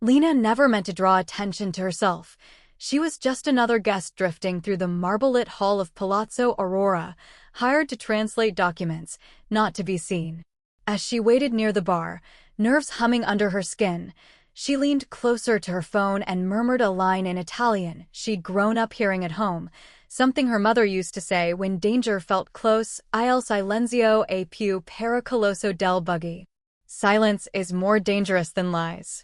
Lena never meant to draw attention to herself. She was just another guest drifting through the marble-lit hall of Palazzo Aurora, hired to translate documents, not to be seen. As she waited near the bar, nerves humming under her skin, she leaned closer to her phone and murmured a line in Italian she'd grown up hearing at home, something her mother used to say when danger felt close: Il silenzio è più pericoloso del buggy. Silence is more dangerous than lies.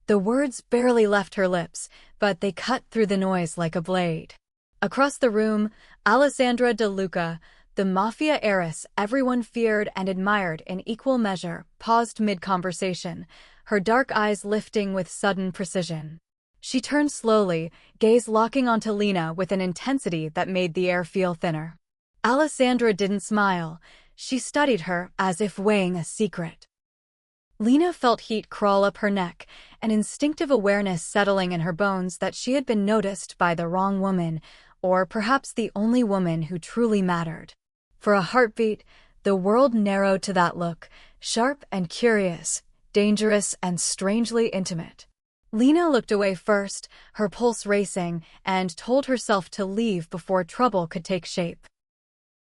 The words barely left her lips, but they cut through the noise like a blade. Across the room, Alessandra De Luca, the Mafia Heiress everyone feared and admired in equal measure, paused mid-conversation, her dark eyes lifting with sudden precision. She turned slowly, gaze locking onto Lena with an intensity that made the air feel thinner. Alessandra didn't smile. She studied her as if weighing a secret. Lena felt heat crawl up her neck, an instinctive awareness settling in her bones that she had been noticed by the wrong woman, or perhaps the only woman who truly mattered. For a heartbeat, the world narrowed to that look, sharp and curious, dangerous and strangely intimate. Lena looked away first, her pulse racing, and told herself to leave before trouble could take shape.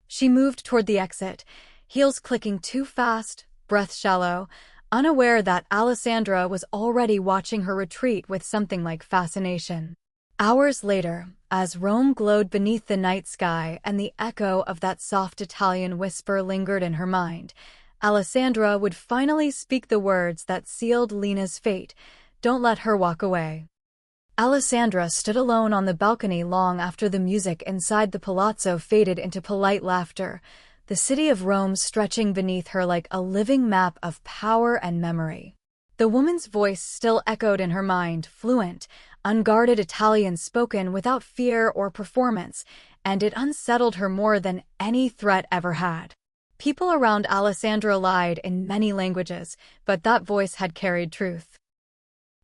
She moved toward the exit, heels clicking too fast, breath shallow, unaware that Alessandra was already watching her retreat with something like fascination. Hours later, as Rome glowed beneath the night sky and the echo of that soft Italian whisper lingered in her mind, Alessandra would finally speak the words that sealed Lena's fate: "Don't let her walk away." Alessandra stood alone on the balcony long after the music inside the palazzo faded into polite laughter, the city of Rome stretching beneath her like a living map of power and memory. The woman's voice still echoed in her mind, fluent, unguarded Italian spoken without fear or performance, and it unsettled her more than any threat ever had. People around Alessandra lied in many languages, but that voice had carried truth.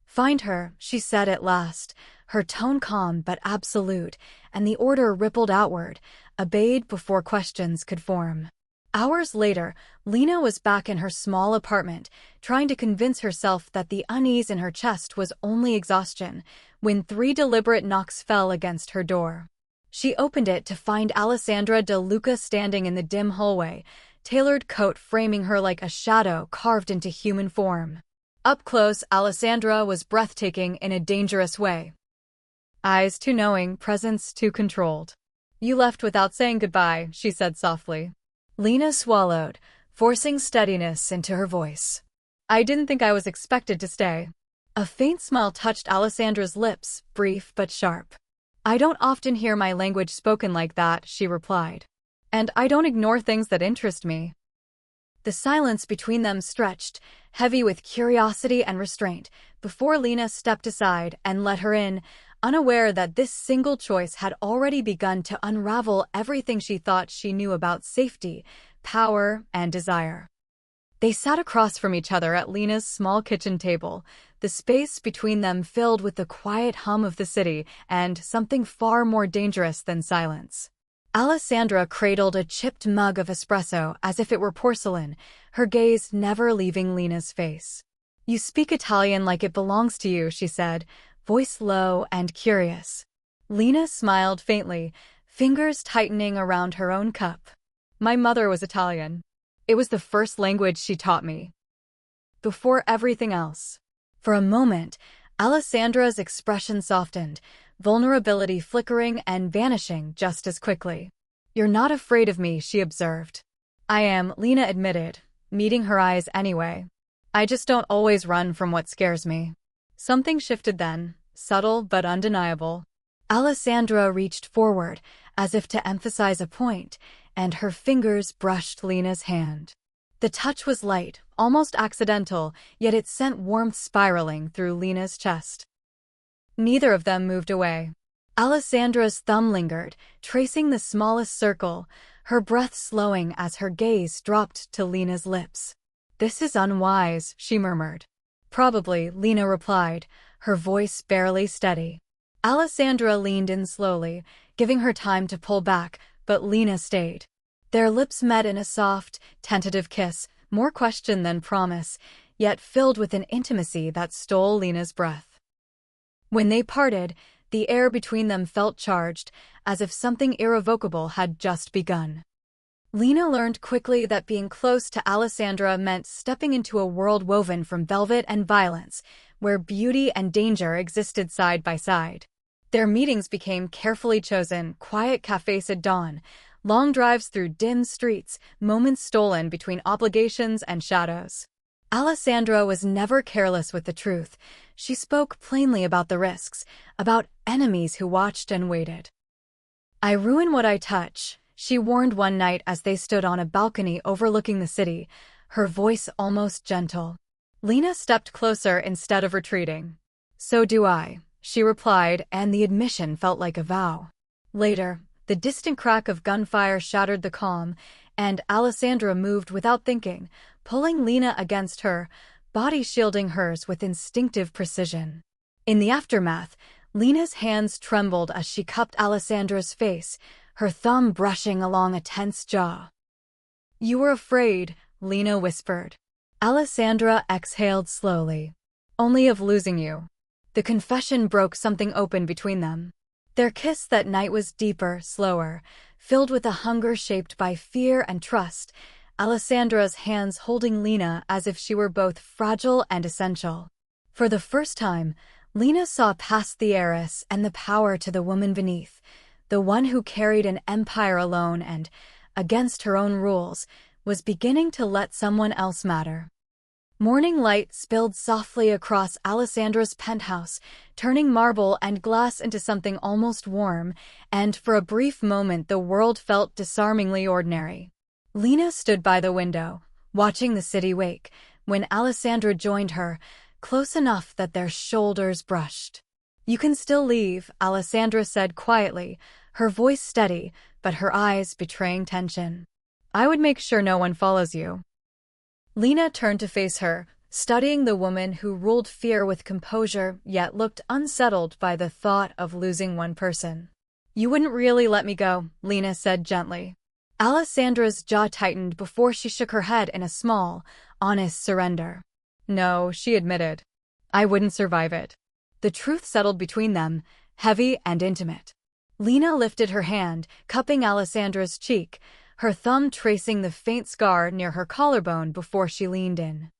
"Find her," she said at last, her tone calm but absolute, and the order rippled outward, obeyed before questions could form. Hours later, Lena was back in her small apartment, trying to convince herself that the unease in her chest was only exhaustion, when 3 deliberate knocks fell against her door. She opened it to find Alessandra De Luca standing in the dim hallway, tailored coat framing her like a shadow carved into human form. Up close, Alessandra was breathtaking in a dangerous way. Eyes too knowing, presence too controlled. "You left without saying goodbye," she said softly. Lena swallowed, forcing steadiness into her voice. "I didn't think I was expected to stay." A faint smile touched Alessandra's lips, brief but sharp. "I don't often hear my language spoken like that," she replied. "And I don't ignore things that interest me." The silence between them stretched, heavy with curiosity and restraint, before Lena stepped aside and let her in, unaware that this single choice had already begun to unravel everything she thought she knew about safety, power, and desire. They sat across from each other at Lena's small kitchen table, the space between them filled with the quiet hum of the city and something far more dangerous than silence. Alessandra cradled a chipped mug of espresso as if it were porcelain, her gaze never leaving Lena's face. "You speak Italian like it belongs to you," she said, voice low and curious. Lena smiled faintly, fingers tightening around her own cup. "My mother was Italian. It was the first language she taught me. Before everything else." For a moment, Alessandra's expression softened, vulnerability flickering and vanishing just as quickly. "You're not afraid of me," she observed. "I am," Lena admitted, meeting her eyes anyway. "I just don't always run from what scares me." Something shifted then, subtle but undeniable. Alessandra reached forward, as if to emphasize a point, and her fingers brushed Lena's hand. The touch was light, almost accidental, yet it sent warmth spiraling through Lena's chest. Neither of them moved away. Alessandra's thumb lingered, tracing the smallest circle, her breath slowing as her gaze dropped to Lena's lips. "This is unwise," she murmured. "Probably," Lena replied, her voice barely steady. Alessandra leaned in slowly, giving her time to pull back, but Lena stayed. Their lips met in a soft, tentative kiss, more question than promise, yet filled with an intimacy that stole Lena's breath. When they parted, the air between them felt charged, as if something irrevocable had just begun. Lena learned quickly that being close to Alessandra meant stepping into a world woven from velvet and violence, where beauty and danger existed side by side. Their meetings became carefully chosen, quiet cafes at dawn, long drives through dim streets, moments stolen between obligations and shadows. Alessandra was never careless with the truth. She spoke plainly about the risks, about enemies who watched and waited. "I ruin what I touch," she warned one night as they stood on a balcony overlooking the city, her voice almost gentle. Lena stepped closer instead of retreating. "So do I," she replied, and the admission felt like a vow. Later, the distant crack of gunfire shattered the calm, and Alessandra moved without thinking, pulling Lena against her, body shielding hers with instinctive precision. In the aftermath, Lena's hands trembled as she cupped Alessandra's face, her thumb brushing along a tense jaw. "You were afraid," Lena whispered. Alessandra exhaled slowly. "Only of losing you." The confession broke something open between them. Their kiss that night was deeper, slower, filled with a hunger shaped by fear and trust, Alessandra's hands holding Lena as if she were both fragile and essential. For the first time, Lena saw past the heiress and the power to the woman beneath, the one who carried an empire alone and, against her own rules, was beginning to let someone else matter. Morning light spilled softly across Alessandra's penthouse, turning marble and glass into something almost warm, and for a brief moment the world felt disarmingly ordinary. Lena stood by the window, watching the city wake, when Alessandra joined her, close enough that their shoulders brushed. "You can still leave," Alessandra said quietly, her voice steady, but her eyes betraying tension. "I would make sure no one follows you." Lena turned to face her, studying the woman who ruled fear with composure yet looked unsettled by the thought of losing one person. "You wouldn't really let me go," Lena said gently. Alessandra's jaw tightened before she shook her head in a small, honest surrender. "No," she admitted. "I wouldn't survive it." The truth settled between them, heavy and intimate. Lena lifted her hand, cupping Alessandra's cheek, her thumb tracing the faint scar near her collarbone before she leaned in.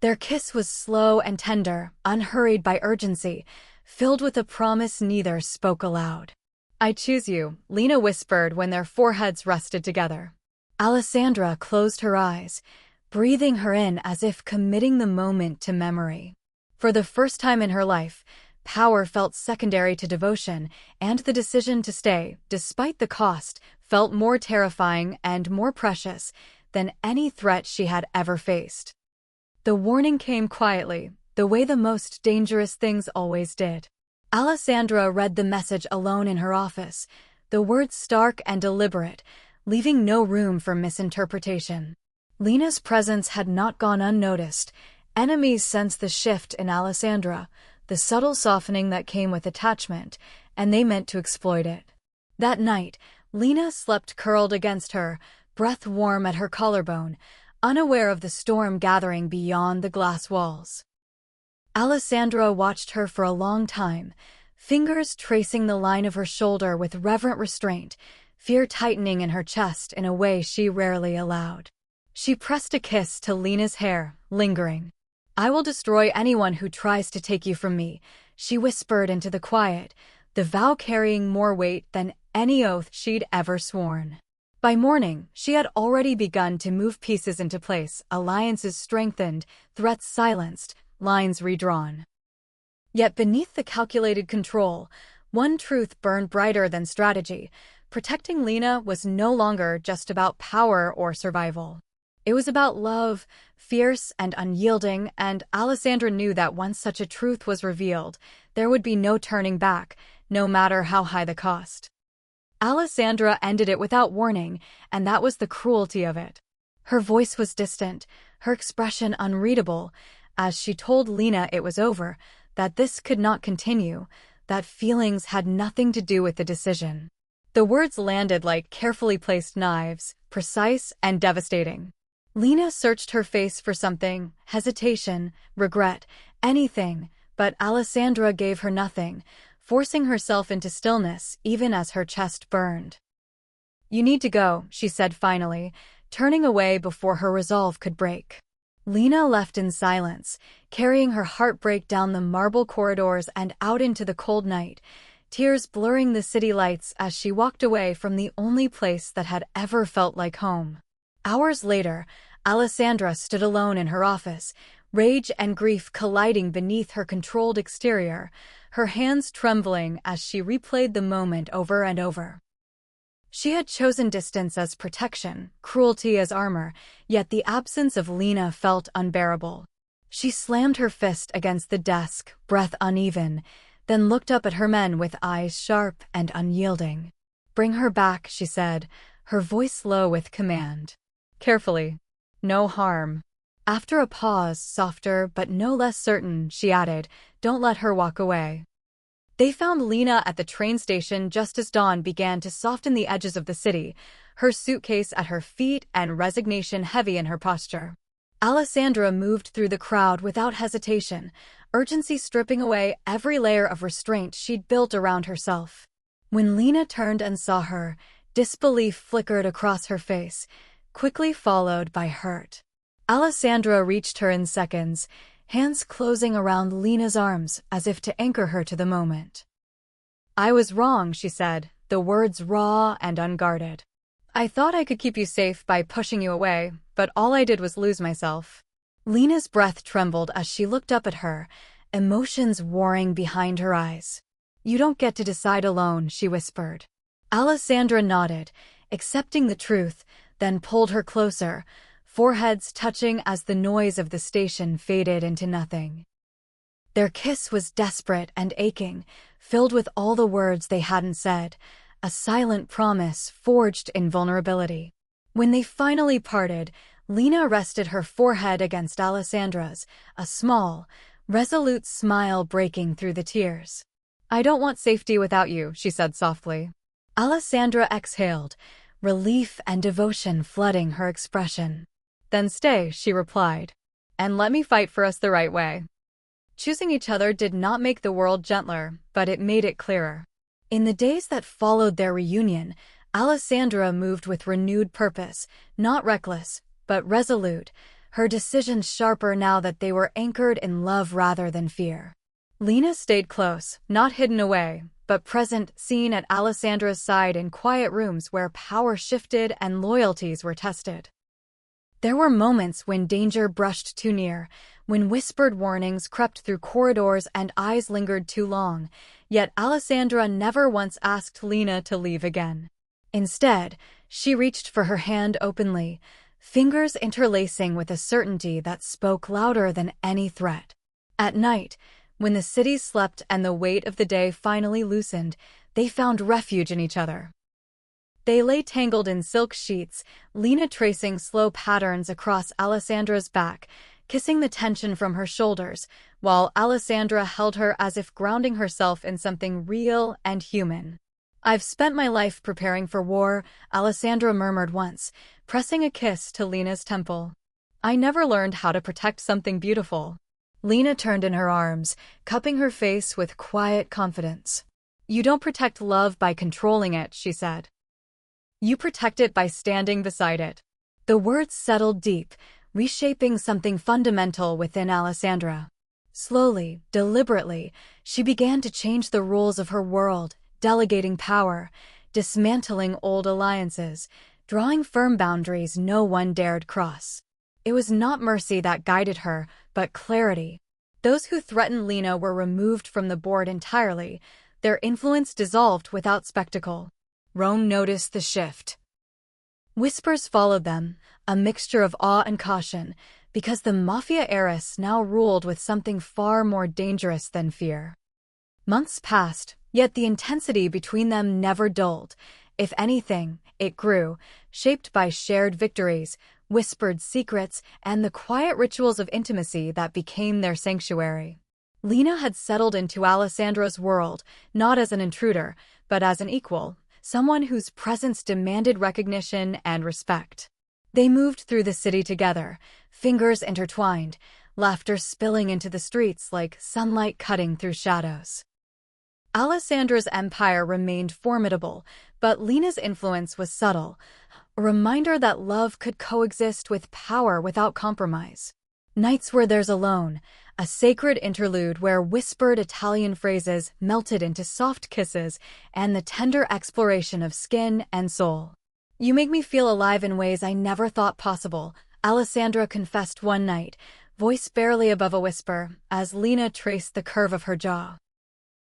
Their kiss was slow and tender, unhurried by urgency, filled with a promise neither spoke aloud. "I choose you," Lena whispered when their foreheads rested together. Alessandra closed her eyes, breathing her in as if committing the moment to memory. For the first time in her life, power felt secondary to devotion, and the decision to stay, despite the cost, felt more terrifying and more precious than any threat she had ever faced. The warning came quietly, the way the most dangerous things always did. Alessandra read the message alone in her office, the words stark and deliberate, leaving no room for misinterpretation. Lena's presence had not gone unnoticed. Enemies sensed the shift in Alessandra, the subtle softening that came with attachment, and they meant to exploit it. That night, Lena slept curled against her, breath warm at her collarbone, unaware of the storm gathering beyond the glass walls. Alessandra watched her for a long time, fingers tracing the line of her shoulder with reverent restraint, fear tightening in her chest in a way she rarely allowed. She pressed a kiss to Lena's hair, lingering. "I will destroy anyone who tries to take you from me," she whispered into the quiet, the vow carrying more weight than any oath she'd ever sworn. By morning, she had already begun to move pieces into place, alliances strengthened, threats silenced, lines redrawn. Yet beneath the calculated control, one truth burned brighter than strategy. Protecting Lena was no longer just about power or survival. It was about love, fierce and unyielding, and Alessandra knew that once such a truth was revealed, there would be no turning back, no matter how high the cost. Alessandra ended it without warning, and that was the cruelty of it. Her voice was distant, her expression unreadable, as she told Lena it was over, that this could not continue, that feelings had nothing to do with the decision. The words landed like carefully placed knives, precise and devastating. Lena searched her face for something, hesitation, regret, anything, but Alessandra gave her nothing, forcing herself into stillness even as her chest burned. "You need to go," she said finally, turning away before her resolve could break. Lena left in silence, carrying her heartbreak down the marble corridors and out into the cold night, tears blurring the city lights as she walked away from the only place that had ever felt like home. Hours later, Alessandra stood alone in her office, rage and grief colliding beneath her controlled exterior, her hands trembling as she replayed the moment over and over. She had chosen distance as protection, cruelty as armor, yet the absence of Lena felt unbearable. She slammed her fist against the desk, breath uneven, then looked up at her men with eyes sharp and unyielding. "Bring her back," she said, her voice low with command. "Carefully. No harm." After a pause, softer but no less certain, she added, "Don't let her walk away." They found Lena at the train station just as dawn began to soften the edges of the city, her suitcase at her feet and resignation heavy in her posture. Alessandra moved through the crowd without hesitation, urgency stripping away every layer of restraint she'd built around herself. When Lena turned and saw her, disbelief flickered across her face, quickly followed by hurt. Alessandra reached her in seconds, hands closing around Lena's arms as if to anchor her to the moment. "I was wrong," she said, the words raw and unguarded. "I thought I could keep you safe by pushing you away, but all I did was lose myself." Lena's breath trembled as she looked up at her, emotions warring behind her eyes. "You don't get to decide alone," she whispered. Alessandra nodded, accepting the truth, then pulled her closer, foreheads touching as the noise of the station faded into nothing. Their kiss was desperate and aching, filled with all the words they hadn't said, a silent promise forged in vulnerability. When they finally parted, Lena rested her forehead against Alessandra's, a small, resolute smile breaking through the tears. "I don't want safety without you," she said softly. Alessandra exhaled, relief and devotion flooding her expression. "Then stay," she replied, "and let me fight for us the right way." Choosing each other did not make the world gentler, but it made it clearer. In the days that followed their reunion, Alessandra moved with renewed purpose, not reckless, but resolute, her decisions sharper now that they were anchored in love rather than fear. Lena stayed close, not hidden away, but present, seen at Alessandra's side in quiet rooms where power shifted and loyalties were tested. There were moments when danger brushed too near, when whispered warnings crept through corridors and eyes lingered too long, yet Alessandra never once asked Lena to leave again. Instead, she reached for her hand openly, fingers interlacing with a certainty that spoke louder than any threat. At night, when the city slept and the weight of the day finally loosened, they found refuge in each other. They lay tangled in silk sheets, Lena tracing slow patterns across Alessandra's back, kissing the tension from her shoulders, while Alessandra held her as if grounding herself in something real and human. "I've spent my life preparing for war," Alessandra murmured once, pressing a kiss to Lena's temple. "I never learned how to protect something beautiful." Lena turned in her arms, cupping her face with quiet confidence. "You don't protect love by controlling it," she said. "You protect it by standing beside it." The words settled deep, reshaping something fundamental within Alessandra. Slowly, deliberately, she began to change the rules of her world, delegating power, dismantling old alliances, drawing firm boundaries no one dared cross. It was not mercy that guided her, but clarity. Those who threatened Lena were removed from the board entirely, their influence dissolved without spectacle. Rome noticed the shift. Whispers followed them, a mixture of awe and caution, because the Mafia Heiress now ruled with something far more dangerous than fear. Months passed, yet the intensity between them never dulled. If anything, it grew, shaped by shared victories, whispered secrets, and the quiet rituals of intimacy that became their sanctuary. Lena had settled into Alessandra's world, not as an intruder, but as an equal, someone whose presence demanded recognition and respect. They moved through the city together, fingers intertwined, laughter spilling into the streets like sunlight cutting through shadows. Alessandra's empire remained formidable, but Lena's influence was subtle, a reminder that love could coexist with power without compromise. Nights were theirs alone, a sacred interlude where whispered Italian phrases melted into soft kisses and the tender exploration of skin and soul. "You make me feel alive in ways I never thought possible," Alessandra confessed one night, voice barely above a whisper, as Lena traced the curve of her jaw.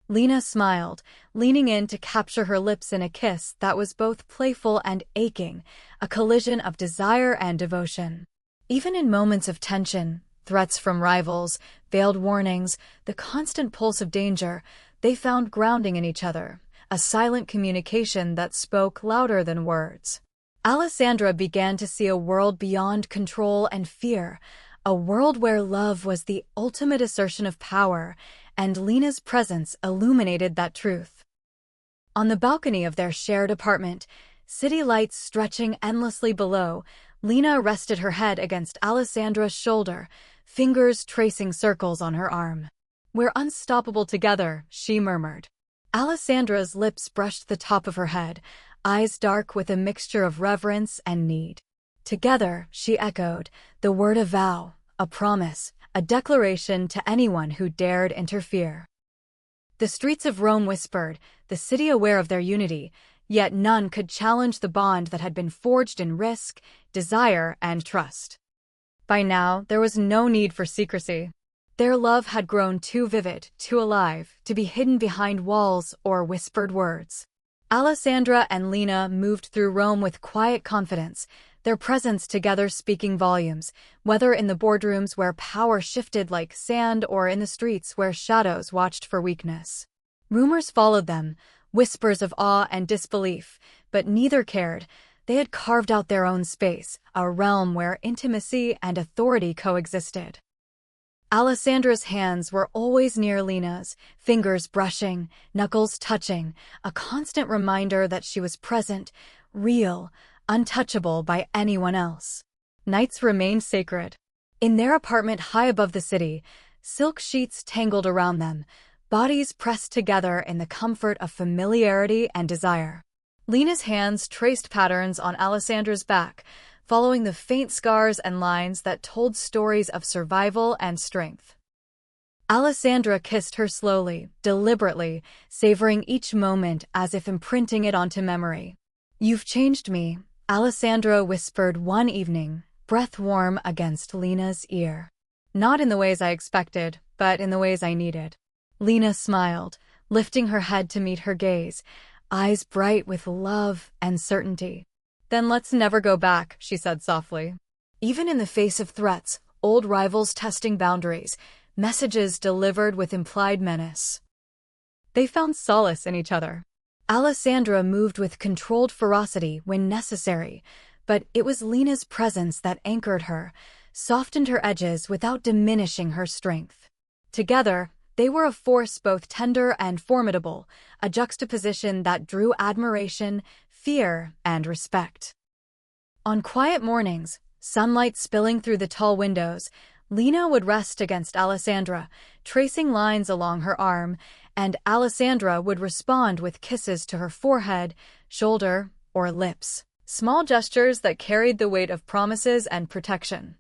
Lena smiled, leaning in to capture her lips in a kiss that was both playful and aching, a collision of desire and devotion. Even in moments of tension, threats from rivals, veiled warnings, the constant pulse of danger, they found grounding in each other, a silent communication that spoke louder than words. Alessandra began to see a world beyond control and fear, a world where love was the ultimate assertion of power, and Lena's presence illuminated that truth. On the balcony of their shared apartment, city lights stretching endlessly below, Lena rested her head against Alessandra's shoulder, fingers tracing circles on her arm. "We're unstoppable together," she murmured. Alessandra's lips brushed the top of her head, eyes dark with a mixture of reverence and need. "Together," she echoed, the word a vow, a promise, a declaration to anyone who dared interfere. The streets of Rome whispered, the city aware of their unity, yet none could challenge the bond that had been forged in risk, desire, and trust. By now, there was no need for secrecy. Their love had grown too vivid, too alive, to be hidden behind walls or whispered words. Alessandra and Lena moved through Rome with quiet confidence, their presence together speaking volumes, whether in the boardrooms where power shifted like sand or in the streets where shadows watched for weakness. Rumors followed them, whispers of awe and disbelief, but neither cared. They had carved out their own space, a realm where intimacy and authority coexisted. Alessandra's hands were always near Lena's, fingers brushing, knuckles touching, a constant reminder that she was present, real, untouchable by anyone else. Nights remained sacred. In their apartment high above the city, silk sheets tangled around them, bodies pressed together in the comfort of familiarity and desire. Lena's hands traced patterns on Alessandra's back, following the faint scars and lines that told stories of survival and strength. Alessandra kissed her slowly, deliberately, savoring each moment as if imprinting it onto memory. "You've changed me," Alessandra whispered one evening, breath warm against Lena's ear. "Not in the ways I expected, but in the ways I needed." Lena smiled, lifting her head to meet her gaze, eyes bright with love and certainty. "Then let's never go back," she said softly. Even in the face of threats, old rivals testing boundaries, messages delivered with implied menace, they found solace in each other. Alessandra moved with controlled ferocity when necessary, but it was Lena's presence that anchored her, softened her edges without diminishing her strength. Together, they were a force both tender and formidable, a juxtaposition that drew admiration, fear, and respect. On quiet mornings, sunlight spilling through the tall windows, Lena would rest against Alessandra, tracing lines along her arm, and Alessandra would respond with kisses to her forehead, shoulder, or lips, small gestures that carried the weight of promises and protection.